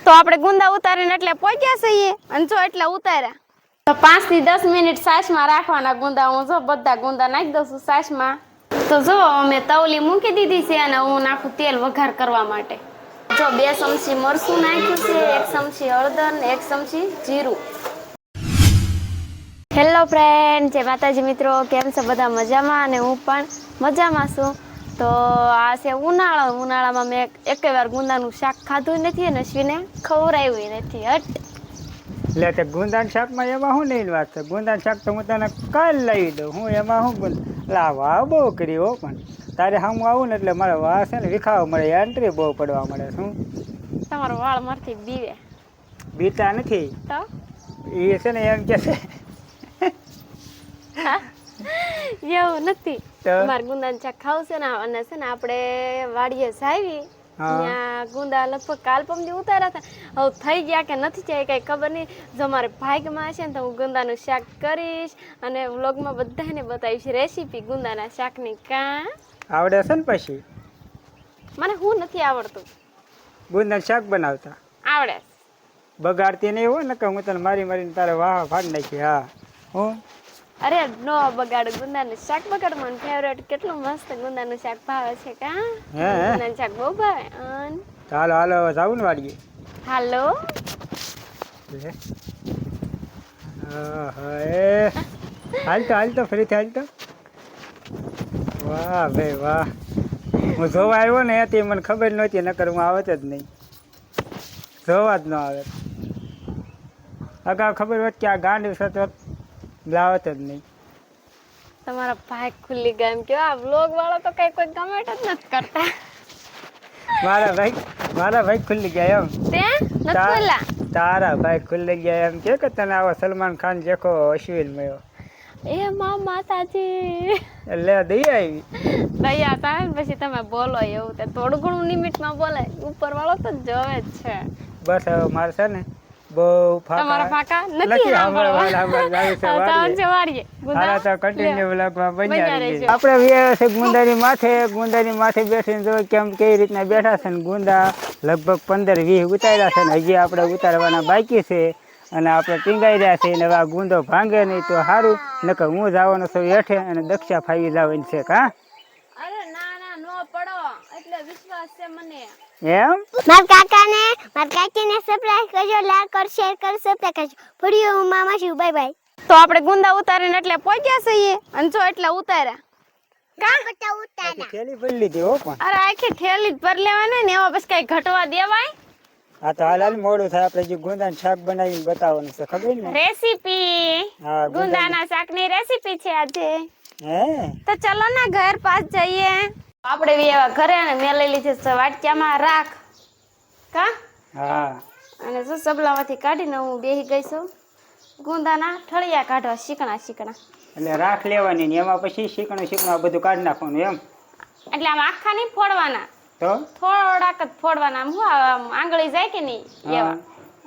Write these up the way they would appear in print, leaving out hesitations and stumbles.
તો આપણે ગુંદા ઉતારીને એટલે પહોંચ્યા છીએ અને જો એટલે ઉતાર્યા તો 5 થી 10 મિનિટ સાસમાં રાખવાના ગુંદા. હું જો બધા ગુંદા નાખી દઉં છું સાસમાં. તો જો અમે તવલી મૂકી દીધી છે અને હું નાખું તેલ વઘાર કરવા માટે. જો 2 ચમચી મરચું નાખ્યું છે, 1 ચમચી હળદર ને 1 ચમચી જીરું. હેલો ફ્રેન્ડ, જય માતાજી મિત્રો, કેમ છો બધા? મજામાં? અને હું પણ મજામાં છું. તો આ છે ઉનાળામાં મેં એકે વાર ગુંદાનું શાક ખાધું નથી અને અશ્વિને ખવડાવ્યું નથી. એટલે તે ગુંદાના શાકમાં એમાં શું નહીં વાત છે? ગુંદાનું શાક તો હું તને કાલ લાવી દઉં. હું એમાં શું વાહ બહુ કરી હો, પણ તારે સામું આવું ને એટલે મારા વાહ છે ને વિખાવા મળે, એન્ટ્રી બહુ પડવા મળે. શું તમારો વાળ મારથી બીવે? બીતા નથી તો એ છે ને એમ કે છે એવું નથી. મારે ગુંદાનું શાક ખાવું છે ને, અને છે ને આપણે વાડીએ જાવી ત્યાં ગુંદા લગભગ કાલ પમદી ઉતાર્યા હતા. હવે થઈ ગયા કે નથી જાય કઈ ખબર નહીં. જો મારે ભાગમાં હશે ને તો હું ગુંદાનું શાક કરીશ અને વ્લોગમાં બધાને બતાવીશ રેસીપી ગુંદાના શાકની. કાં આવડે છે ને? પછી મને હું નથી આવડતું ગુંદાનું શાક બનાવતા. આવડે બગાડતી નહીં હોય ને કે હું તને મારીને તારે વાહ ફાડી નાખી. હા હું અરે નો બગાડ, ગુંદાનું શાક બગાડ. મને ફેવરેટ કેટલું મસ્ત ગુંદાનું શાક ભાવે છે. કાં ગુંદાનું શાક બહુ ભાવે. હાલો હાલો જાવું ને વાડીએ. હાલો હાલ તો ફરીથી હાલ તો. વાહ ભાઈ વાહ, હું જોવા આવ્યો ને એથી મને ખબર નહોતી, નકર હું આવત જ નહીં, જોવા જ ન આવે. અગાઉ ખબર હોત કે આ ગાંડી સતત લાવત જ નહીં. તમારા ભાઈ ખુલ્લી ગયા એમ કેવા વ્લોગ વાળો તો કઈ કોઈ કમેન્ટ જ નથી કરતા. મારા ભાઈ ખુલ્લી ગયા એમ? તે નથી ખુલ્લા? તારા ભાઈ ખુલ્લી ગયા એમ કે તને આવો સલમાન ખાન જેખો અશ્વિન મળ્યો. એ માતાજી એટલે દયા આવી. દયા થાય ને પછી તમે બોલો એવું તે થોડું ઘણું લિમિટમાં બોલાય. ઉપર વાળો તો જોવે જ છે. બસ હવે મારે છે ને બહુ તમારા ફાકા નથી આપણે ગુંદાની માથે બેસીને જો કેમ કેવી રીતના બેઠા છે ને. ગુંદા લગભગ 15-20 ઉતાર્યા છે ને હજી આપણે ઉતારવાના બાકી છે અને આપણે ટીંગાઈ રહ્યા છે. હવે આ ગુંદો ભાંગે નહીં તો સારું, નકર હું જવાનો છું હેઠે અને દક્ષા ફાવી જવાની છે. કા અરે ના નો પડો એટલે વિશ્વાસ છે મને. એમ મારા કાકીને સબસ્ક્રાઇબ કરજો, લાઈક કરો, શેર કરો, સબસ્ક્રાઇબ કરજો. ફરી હું મામા છું. Bye bye. તો આપણે ગુંદા ઉતારીને એટલે પહોંચ્યા છીએ અને જો એટલે ઉતાર્યા. થેલી ભરી લીધી હો. પણ અરે આખી થેલી જ ભરી લેવાની ને, એમાં બસ કઈ ઘટવા દેવાય? હા તો હાલ મોડું થાય, આપણે જે ગુંદાનું શાક બનાવીને બતાવવાનું છે. ખબર ને રેસીપી ગુંદાના શાકની રેસીપી છે આજે. હે તો ચલો ના ઘર પાસ જઈએ. આપણે એવા ઘરે ને મેં લઈ લીધી છે વાટક્યામાં રાખ. કા હા અને જો સબલામાંથી કાઢીને હું બેહી ગઈ છું ગુંદાના ઠળિયા કાઢવા. શીકણા એટલે રાખ લેવાની ને એમાં પછી શીકણું બધું કાઢી નાખવાનું એમ? એટલે આમ આખા નહીં ફોડવાના, તો થોડાક જ ફોડવાના. આમ શું આંગળી જાય કે નહીં એવા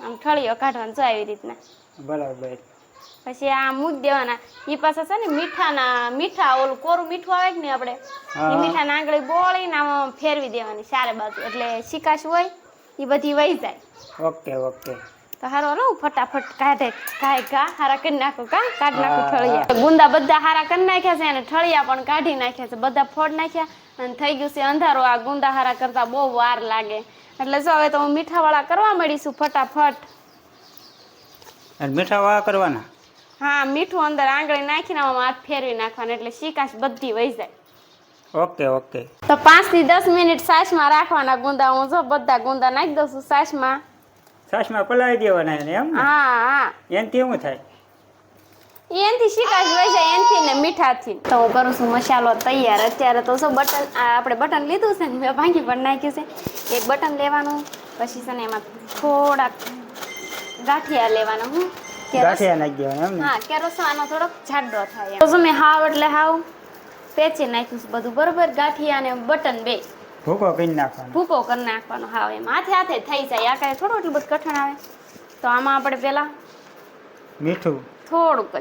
આમ ઠળિયો કાઢવાનો જો આવી રીતના. બરાબર. પછી આ મૂક દેવાના. એ પાછા છે ને મીઠા ઓલું કોરું મીઠું આવે કે નહીં આપણે એ મીઠાના આંગળી બોળીને આમ ફેરવી દેવાની ચારે બાજુ, એટલે શીકાશ હોય એ બધી વહી જાય. ઓકે તો હારો હાલો ફટાફટ હારા કરી નાખું. કાઢી નાખું ઠળિયા. ગુંદા બધા હારા કરી નાખ્યા છે અને ઠળિયા પણ કાઢી નાખ્યા છે. બધા ફોડ નાખ્યા અને થઈ ગયું છે અંધારો. આ ગુંદા હારા કરતા બહુ વાર લાગે એટલે જો હવે તો હું મીઠાવાળા કરવા માંડીશું ફટાફટ. મીઠાવાળા કરવાના? હા, મીઠું અંદર આંગળી નાખીને હાથ ફેરવી નાખવાના એટલે શીકાશ બધી વહી જાય. ઓકે. તો 5 થી 10 મિનિટ સાસમાં રાખવાના ગુંદા. હું જો બધા ગુંદા નાખી દઉં છું સાસમાં પલાળી દેવાના એમ? હા. એનથી શું થાય? એનથી શીકાશ વહી જાય, એનથી ને મીઠાથી. તો હું કરું છું મસાલો તૈયાર. અત્યારે તો આપણે બટન લીધું છે ને મેં ભાંગી પણ નાખ્યું છે. એક બટન લેવાનું, પછી છે ને એમાં થોડાક ગાંઠિયા લેવાના. ગાંઠિયા નાખી દેવાના એમ ને? હા, કેરોસો આનો થોડોક જાડો થાય. તો મેં હાવ એટલે હાવ પેચી નાખ્યું છે બધું બરોબર. ગાંઠિયા ને બટન બે ભૂકો કરી નાખવાનો. હાવ એમ હાથે થઈ જાય. આ કાંઈ થોડું એટલું બધું કઠણ આવે. તો આમાં આપણે પેલા મીઠું થોડુંક જ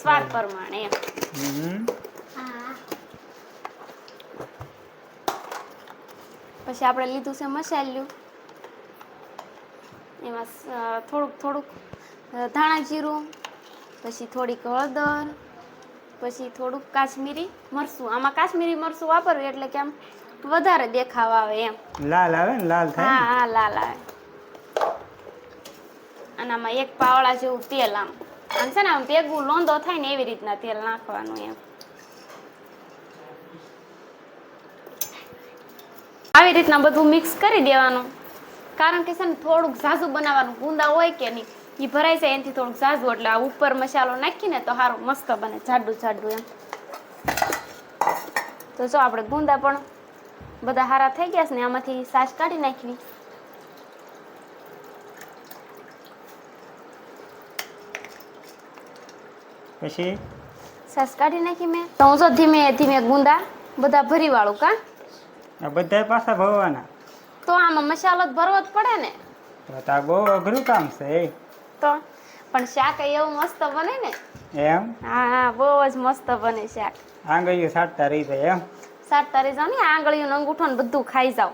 સ્વાદ પ્રમાણે એમ. પછી આપણે લીધું છે મસાલું. એમાં થોડુંક ધાણા જીરું, પછી થોડીક હળદર, પછી થોડુંક કાશ્મીરી મરચું. આમાં કાશ્મીરી મરચું વાપરવું એટલે કે આમ વધારે દેખાવ આવે એમ. લાલ આવે ને, લાલ થાય હા હા, લાલ આવે. અને આમાં એક પાવડા જેવું તેલ આમ છે ને, આમ ભેગું લોંદો થાય ને એવી રીતના તેલ નાખવાનું એમ. આવી રીતના બધું મિક્સ કરી દેવાનું. કારણ કે છે ને થોડુંક ઝાઝુ બનાવવાનું, ગુંદા હોય કે નહીં એ ભરાઈ જાય એનાથી થોડુંક ઝાઝુ, એટલે આ ઉપર મસાલો નાખીને તો સારું મસ્ત બને, જાડું જાડું એમ. તો જો આપણે ગુંદા પણ બધા સારા થઈ ગયા છે ને, આમાંથી સાસ કાઢી નાખવી. પછી સાસ કાઢી નાખી મેં. તો હું જો ધીમે ધીમે ગુંદા બધા ભરી વાળું. કા આ બધા પાછા ભરવાના? તો આમાં મસાલો જ ભરવો જ પડે ને. તો આ બહુ અઘરું કામ છે. તો પણ શાક એવું મસ્ત બને ને. એમ? હા હા, બહુ જ મસ્ત બને શાક. આંગળીઓ સાટતા રહી જાય એમ? સાટતા રહી જાવ ને, આંગળીયું અંગૂઠો ને બધું ખાઈ જાવ.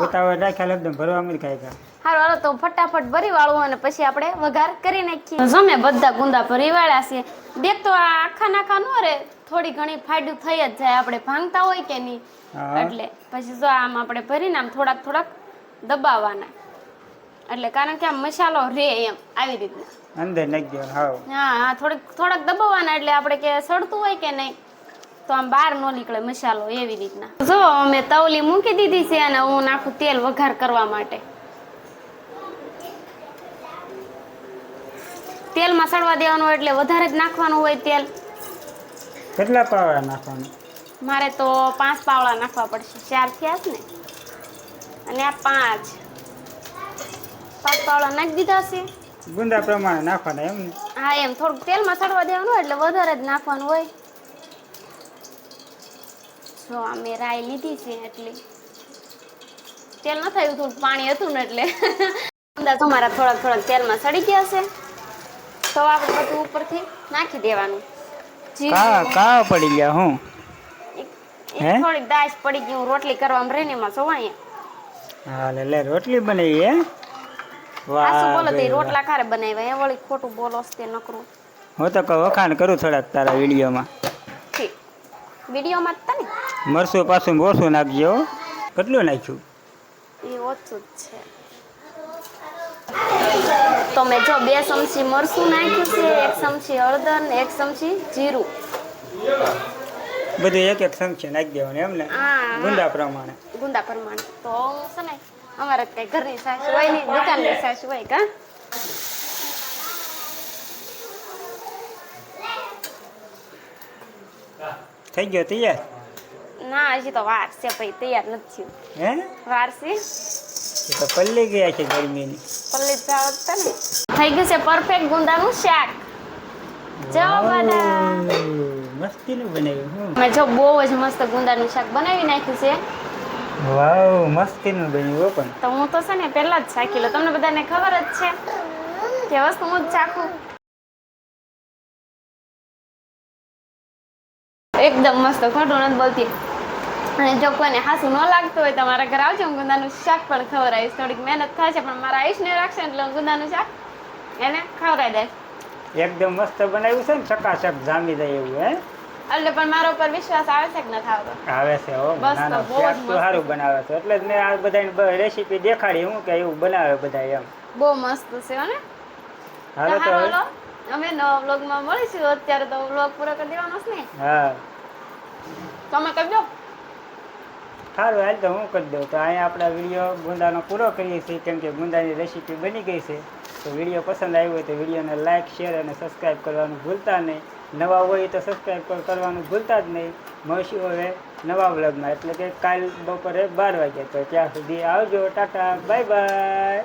ઉતાવળ રાખ્યા એકદમ ભરવામાં જ ખાઈ જાય. હારું હાલો તો ફટાફટ ભરી વાળું અને પછી આપણે વઘાર કરી નાખીએ. જમે બધા ગુંદા ભરી વાળ્યા છે. દેખ તો આ આખા નાખા નો રે, થોડી ઘણી ફાડ્યું થઈ જ જાય, આપણે ભાંગતા હોય કે નહીં એટલે. પછી જો આમ આપણે ભરીને આમ થોડાક દબાવવાના, એટલે કારણ કે આમ મસાલો રે એમ આવી રીતના અંદર નાખી દેવાનું. હા હા, થોડાક દબાવવાના, એટલે આપણે કે સડતું હોય કે નહીં તો આમ બહાર ન નીકળે મસાલો એવી રીતના. જો અમે તવલી મૂકી દીધી છે અને હું નાખું તેલ વઘાર કરવા માટે. તેલમાં સડવા દેવાનું એટલે વધારે જ નાખવાનું હોય તેલ. કેટલા પાવડા નાખવાનું? મારે તો 5 પાવડા નાખવા પડશે, 4 થયા છે ને, અને આ 5 પાવડા નાખી દીધા છે. ગુંદા પ્રમાણે નાખવાના એમ ને? હા એમ, થોડુંક તેલમાં સડવા દેવાનું હોય એટલે વધારે જ નાખવાનું હોય. જો આ મેં રાઈ લીધી છે, એટલે તેલ ન થયું, થોડું પાણી હતું ને એટલે ગુંદા તમારા થોડાક તેલમાં સડી ગયા છે. તો આપણે બધું ઉપરથી નાખી દેવાનું. કાળા પડી ગયા હું? થોડીક દાશ પડી ગઈ, રોટલી કરવામાં રહીને એમાં જોવાય. હા લે રોટલી બનાવી હે? વાહ, શું બોલો તે રોટલા ખારે બનાવ્યા, એ વળી ખોટું બોલો તે નકરું. હું તો વખાણ કરું થોડાક તારા વિડીયોમાં. ઠીક, વિડીયોમાં જ ને. મરસું પાછું ઓછું નાખજો. કેટલું નાખ્યું? એ ઓછું જ છે. તો મેં જો 2 ચમચી મરચું નાખ્યું છે, 1 ચમચી હળદર ને 1 ચમચી જીરું. બધું એક ચમચી નાખી દેવાનું એમ ને? હા, ગુંદા પ્રમાણે. ગુંદા પ્રમાણે. તો છે ને અમારે કઈ ઘરની સાસ હોય નહીં, દુકાનની સાસ હોય. કા થઈ ગયો તૈયાર? ના, હજી તો વાર છે ભાઈ, તૈયાર નથી થયું. હે? વાર છે. એ તો પલ્લી ગયા છે ગરમીની. પલ્લી જાવ ને. થઈ ગયું છે પરફેક્ટ ગુંદાનું શાક. જો બધા મસ્તીનું બનાવ્યું. મેં જો બહુ જ મસ્ત ગુંદાનું શાક બનાવી નાખ્યું છે. વાવ, મસ્તીનું બન્યું પણ. તો હું તો છે ને પહેલા જ ચાખી લો, તમને બધાને ખબર જ છે કે વસ્તુ હું જ ચાખું. એકદમ મસ્ત, ખોટું નથી બોલતી. અને જો કોઈને હાસું ન લાગતું હોય તો મારા ઘરે આવજો, હું ગુંદાનું શાક પણ ખવડાવીશ. થોડીક મહેનત થાય છે પણ મારા આયુષને રાખશે એટલે હું ગુંદાનું શાક એને ખવડાવી દઈશ. એકદમ મસ્ત બનાવ્યું છે ને, ચકાચક જામી જાય એવું. હે? એટલે પણ મારા ઉપર વિશ્વાસ આવે છે કે નથી આવતો? આવે છે હો. બસ તો બહુ જ શાક તો મસ્ત. સારું બનાવે છે, એટલે જ મેં આ બધાની રેસીપી દેખાડી હું કે એવું બનાવે બધા એમ. બહુ મસ્ત છે ને. હાલો તો હવે. અમે નવા વ્લોગમાં મળીશું. અત્યારે તો વ્લોગ પૂરો કરી દેવાનો છે ને. હા તમે કરજો. સારું, હાલ તો હું કરી દઉં. તો અહીંયા આપણા વિડીયો ગુંદાનો પૂરો કરીએ છીએ, કેમ કે ગુંદાની રેસીપી બની ગઈ છે. તો વિડીયો પસંદ આવ્યો હોય તો વિડીયોને લાઇક, શેર અને સબસ્ક્રાઈબ કરવાનું ભૂલતા નહીં. નવા હોય તો સબસ્ક્રાઈબ કરવાનું ભૂલતા જ નહીં. મળશું હવે નવા વ્લોગમાં, એટલે કે કાલ બપોરે 12 વાગ્યા. તો ત્યાં સુધી આવજો. Tata, bye bye.